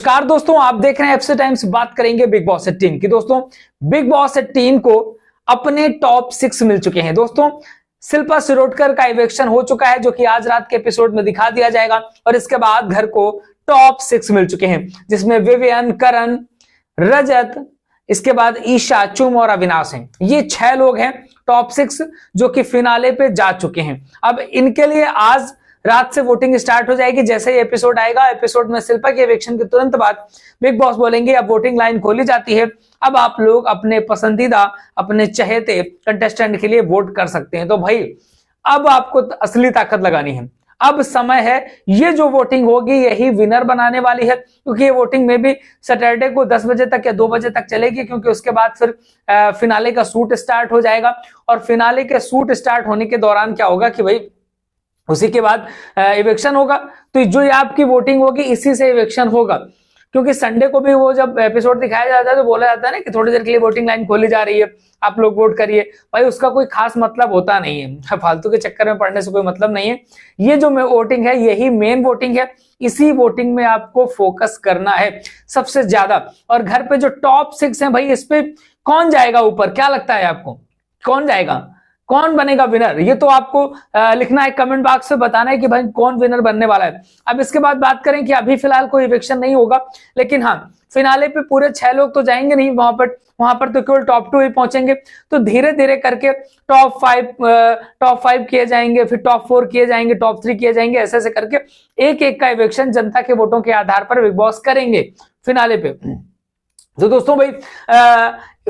नमस्कार दोस्तों, आप देख रहे हैं एफसी टाइम्स। बात करेंगे बिग बॉस 18 की। दोस्तों बिग बॉस 18 को अपने टॉप 6 मिल चुके हैं। दोस्तों शिल्पा शिरोडकर का इवेक्शन हो चुका है, जो कि आज रात के एपिसोड में दिखा दिया जाएगा। और इसके बाद घर को टॉप 6 मिल चुके हैं, जिसमें विवियन, करण, रजत, इसके बाद ईशा, चुम और अविनाश हैं। ये 6 लोग हैं टॉप 6 जो कि फिनाले पे जा चुके हैं। अब इनके लिए आज रात से वोटिंग स्टार्ट हो जाएगी। जैसे ही एपिसोड आएगा, एपिसोड में शिल्पा के इवेक्शन के तुरंत बाद बिग बॉस बोलेंगे अब वोटिंग लाइन खोली जाती है, अब आप लोग अपने पसंदीदा, अपने चहेते कंटेस्टेंट के लिए वोट कर सकते हैं। तो भाई अब आपको असली ताकत लगानी है, अब समय है। ये जो वोटिंग होगी यही विनर बनाने वाली है, क्योंकि ये वोटिंग में भी सैटरडे को 10 बजे तक या 2 बजे तक चलेगी, क्योंकि उसके बाद फिर फिनाले का शूट स्टार्ट हो जाएगा। और फिनाले के शूट स्टार्ट होने के दौरान क्या होगा कि भाई उसी के बाद इवेक्शन होगा। तो जो आपकी वोटिंग होगी इसी से इवेक्शन होगा, क्योंकि संडे को भी वो जब एपिसोड दिखाया जाता है तो बोला जाता है ना कि थोड़ी देर के लिए वोटिंग लाइन खोली जा रही है, आप लोग वोट करिए। भाई उसका कोई खास मतलब होता नहीं है, फालतू के चक्कर में पड़ने से कोई मतलब नहीं है। ये जो वोटिंग है यही मेन वोटिंग है, इसी वोटिंग में आपको फोकस करना है सबसे ज्यादा। और घर पे जो टॉप 6 है भाई, इस पे कौन जाएगा ऊपर, क्या लगता है आपको? कौन जाएगा, कौन बनेगा विनर? ये तो आपको लिखना है कमेंट बॉक्स में, बताना है कि भाई कौन विनर बनने वाला है। अब इसके बाद बात करें कि अभी फिलहाल कोई इवेक्शन नहीं होगा, लेकिन हाँ फिनाले पे पूरे 6 लोग तो जाएंगे नहीं वहां पर तो केवल टॉप 2 ही पहुंचेंगे। तो धीरे धीरे करके टॉप 5 किए जाएंगे, फिर टॉप 4 किए जाएंगे, टॉप 3 किए जाएंगे। ऐसे ऐसे करके एक एक का इवेक्शन जनता के वोटों के आधार पर बिग बॉस करेंगे फिनाले पे। तो दोस्तों भाई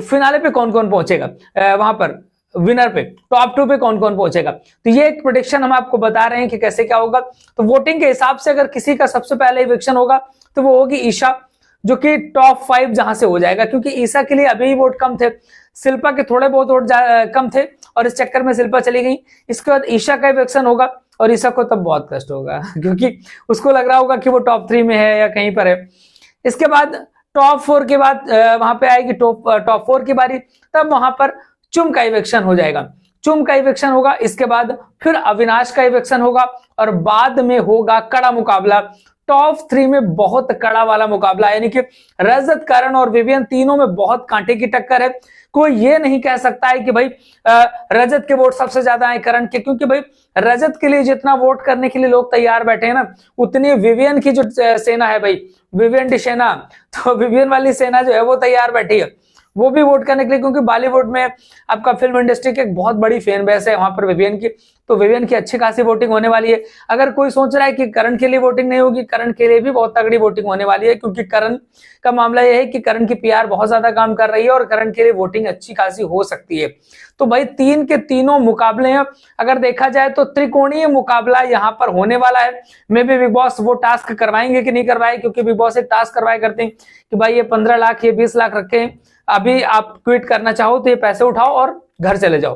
फिनाले पे कौन कौन पहुंचेगा, वहां पर विनर पे टॉप 2 पे कौन कौन पहुंचेगा, तो ये एक प्रेडिक्शन हम आपको बता रहे हैं कि कैसे क्या होगा। तो वोटिंग के हिसाब से अगर किसी का सबसे पहले इवेक्शन होगा तो वो होगी ईशा, जो कि टॉप 5 जहां से हो जाएगा, क्योंकि ईशा के लिए अभी वोट कम थे, शिल्पा के थोड़े बहुत वोट कम थे और इस चक्कर में शिल्पा चली गई। इसके बाद ईशा का इवेक्शन होगा और ईशा को तब बहुत कष्ट होगा क्योंकि उसको लग रहा होगा कि वो टॉप 3 में है या कहीं पर है। इसके बाद टॉप 4 के बाद वहां पे आएगी टॉप 4 की बारी, तब वहां पर चुम का इवेक्शन हो जाएगा, चुम का इवेक्शन होगा। इसके बाद फिर अविनाश का इवेक्शन होगा और बाद में होगा कड़ा मुकाबला। टॉप 3 में बहुत कड़ा वाला मुकाबला, यानी कि रजत, करण और विवियन तीनों में बहुत कांटे की टक्कर है। कोई ये नहीं कह सकता है कि भाई रजत के वोट सबसे ज्यादा है करण के, क्योंकि भाई रजत के लिए जितना वोट करने के लिए लोग तैयार बैठे हैं ना, उतनी विवियन की जो सेना है भाई, विवियन डी सेना, तो विवियन वाली सेना जो है वो तैयार बैठी है, वो भी वोट करने के लिए। क्योंकि बॉलीवुड में आपका फिल्म इंडस्ट्री की एक बहुत बड़ी फैन बेस है वहां पर विवियन की, तो विवियन की अच्छी खासी वोटिंग होने वाली है। अगर कोई सोच रहा है कि करण के लिए वोटिंग नहीं होगी, करण के लिए भी बहुत तगड़ी वोटिंग होने वाली है, क्योंकि करण का मामला यह है कि करण की पीआर बहुत ज्यादा काम कर रही है और करण के लिए वोटिंग अच्छी खासी हो सकती है। तो भाई 3 के तीनों मुकाबले हैं। अगर देखा जाए तो त्रिकोणीय मुकाबला यहाँ पर होने वाला है। मे भी बिग बॉस वो टास्क करवाएंगे कि नहीं करवाएंगे, क्योंकि बिग बॉस एक टास्क करवाए करते हैं कि भाई ये 15 लाख, ये 20 लाख रखे हैं, अभी आप क्विट करना चाहो तो ये पैसे उठाओ और घर चले जाओ।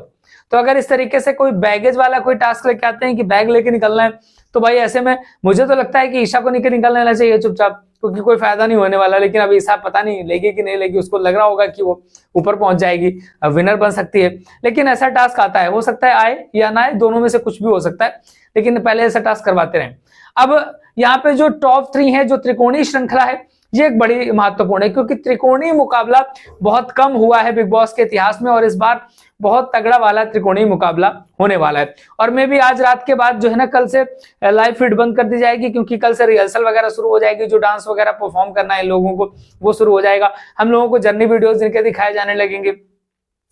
तो अगर इस तरीके से कोई बैगेज वाला कोई टास्क लेके आते हैं कि बैग लेके निकलना है, तो भाई ऐसे में मुझे तो लगता है कि ईशा को निकल लेना चाहिए चुपचाप, क्योंकि कोई फायदा नहीं होने वाला। लेकिन अभी ईशा पता नहीं लेगी कि नहीं लेगी, उसको लग रहा होगा कि वो ऊपर पहुंच जाएगी, विनर बन सकती है। लेकिन ऐसा टास्क आता है, हो सकता है आए या ना आए, दोनों में से कुछ भी हो सकता है, लेकिन पहले ऐसा टास्क करवाते रहें। अब यहाँ पे जो टॉप 3 है, जो त्रिकोणीय श्रृंखला है, ये एक बड़ी महत्वपूर्ण है, क्योंकि त्रिकोणीय मुकाबला बहुत कम हुआ है बिग बॉस के इतिहास में, और इस बार बहुत तगड़ा वाला त्रिकोणीय मुकाबला होने वाला है। और मैं भी आज रात के बाद जो है ना, कल से लाइव फीड बंद कर दी जाएगी, क्योंकि कल से रिहर्सल वगैरह शुरू हो जाएगी, जो डांस वगैरह परफॉर्म करना है लोगों को वो शुरू हो जाएगा। हम लोगों को जर्नी वीडियोस जिनके दिखाए जाने लगेंगे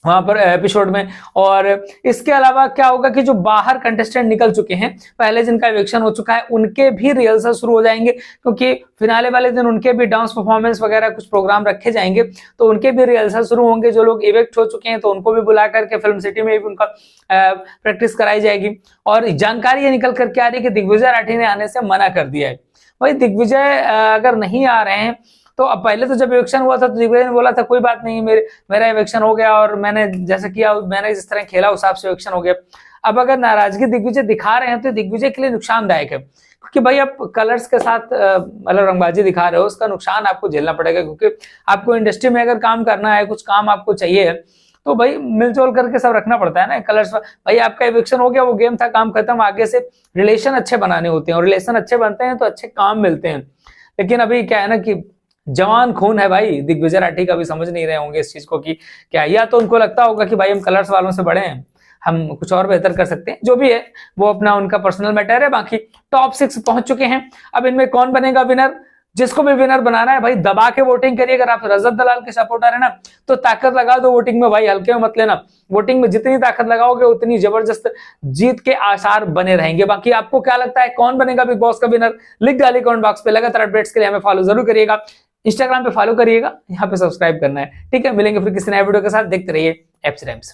वहां पर एपिसोड में। और इसके अलावा क्या होगा कि जो बाहर कंटेस्टेंट निकल चुके हैं, पहले जिनका इवेक्शन हो चुका है, उनके भी रिहर्सल शुरू हो जाएंगे, क्योंकि फिनाले वाले दिन उनके भी डांस परफॉर्मेंस वगैरह कुछ प्रोग्राम रखे जाएंगे, तो उनके भी रिहर्सल शुरू होंगे। जो लोग इवेक्ट हो चुके हैं तो उनको भी बुला करके फिल्म सिटी में भी उनका प्रैक्टिस कराई जाएगी। और जानकारी ये निकल करके आ रही है कि दिग्विजय राठी ने आने से मना कर दिया है। भाई दिग्विजय अगर नहीं आ रहे हैं तो अब, पहले तो जब इवेक्शन हुआ था तो दिग्विजय ने बोला था कोई बात नहीं, मेरा इवेक्शन हो गया और मैंने जैसा किया, मैंने जिस तरह खेला उस हिसाब से इवेक्शन हो गया। अब अगर नाराजगी दिग्विजय दिखा रहे हैं तो दिग्विजय के लिए नुकसानदायक है, क्योंकि भाई आप कलर्स के साथ मतलब रंगबाजी दिखा रहे हो, उसका नुकसान आपको झेलना पड़ेगा। क्योंकि आपको इंडस्ट्री में अगर काम करना है, कुछ काम आपको चाहिए है, तो भाई मिलजुल करके सब रखना पड़ता है ना। कलर्स भाई आपका इविक्शन हो गया, वो गेम था, काम खत्म, आगे से रिलेशन अच्छे बनाने होते हैं और रिलेशन अच्छे बनते हैं तो अच्छे काम मिलते हैं। लेकिन अभी क्या है ना कि जवान खून है भाई। दिग्विजय राठी का भी समझ नहीं रहे होंगे इस चीज को कि क्या, या तो उनको लगता होगा कि भाई हम कलर्स वालों से बड़े हैं, हम कुछ और बेहतर कर सकते हैं। जो भी है वो अपना उनका पर्सनल मैटर है। बाकी टॉप 6 पहुंच चुके हैं। अब इनमें कौन बनेगा विनर, जिसको भी विनर बनाना है भाई दबा के वोटिंग करिए। अगर आप रजत दलाल के सपोर्टर है ना तो ताकत लगा दो वोटिंग में भाई, हल्के में मत लेना। वोटिंग में जितनी ताकत लगाओगे उतनी जबरदस्त जीत के आसार बने रहेंगे। बाकी आपको क्या लगता है कौन बनेगा बिग बॉस का विनर, लिख डालिए कमेंट बॉक्स पे। लगातार अपडेट्स के लिए हमें फॉलो जरूर करिएगा, इंस्टाग्राम पे फॉलो करिएगा, यहाँ पे सब्सक्राइब करना है। ठीक है, मिलेंगे फिर किसी नए वीडियो के साथ। देखते रहिए एप्स टाइम्स।